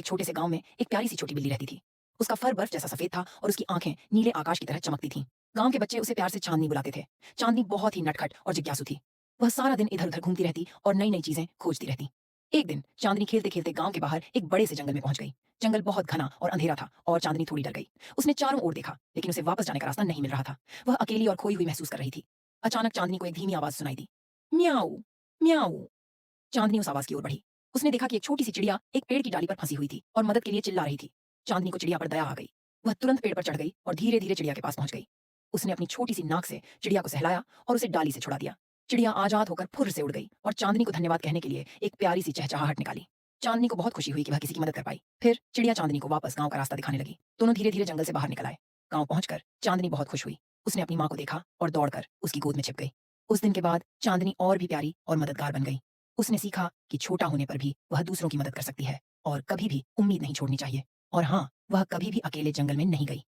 एक छोटे से गांव में एक प्यारी सी छोटी बिल्ली रहती थी। उसका फर बर्फ जैसा सफेद था और उसकी आंखें नीले आकाश की तरह चमकती थीं। गांव के बच्चे उसे प्यार से चांदनी बुलाते थे। चांदनी बहुत ही नटखट और जिज्ञासु थी। वह सारा दिन इधर उधर घूमती रहती और नई नई चीजें खोजती रहती। एक दिन चांदनी खेलते खेलते गांव के बाहर एक बड़े से जंगल में पहुंच गई। जंगल बहुत घना और अंधेरा था और चांदनी थोड़ी डर गई। उसने चारों ओर देखा लेकिन उसे वापस जाने का रास्ता नहीं मिल रहा था। वह अकेली और खोई हुई महसूस कर रही थी। अचानक चांदनी को एक धीमी आवाज सुनाई दी। म्याऊ, म्याऊ। चांदनी उस आवाज की ओर बढ़ी। उसने देखा कि एक छोटी सी चिड़िया एक पेड़ की डाली पर फंसी हुई थी और मदद के लिए चिल्ला रही थी। चांदनी को चिड़िया पर दया आ गई। वह तुरंत पेड़ पर चढ़ गई और धीरे धीरे चिड़िया के पास पहुंच गई। उसने अपनी छोटी सी नाक से चिड़िया को सहलाया और उसे डाली से छुड़ा दिया। चिड़िया आजाद होकर फुर्र से उड़ गई और चांदनी को धन्यवाद कहने के लिए एक प्यारी सी चहचहाहट निकाली। चांदनी को बहुत खुशी हुई कि वह किसी की मदद कर पाई। फिर चिड़िया चांदनी को वापस गांव का रास्ता दिखाने लगी। दोनों धीरे धीरे जंगल से बाहर निकल आए। गांव पहुंचकर चांदनी बहुत खुश हुई। उसने अपनी माँ को देखा और दौड़कर उसकी गोद में छिप गई। उस दिन के बाद चांदनी और भी प्यारी और मददगार बन गई। उसने सीखा कि छोटा होने पर भी वह दूसरों की मदद कर सकती है और कभी भी उम्मीद नहीं छोड़नी चाहिए। और हाँ, वह कभी भी अकेले जंगल में नहीं गई।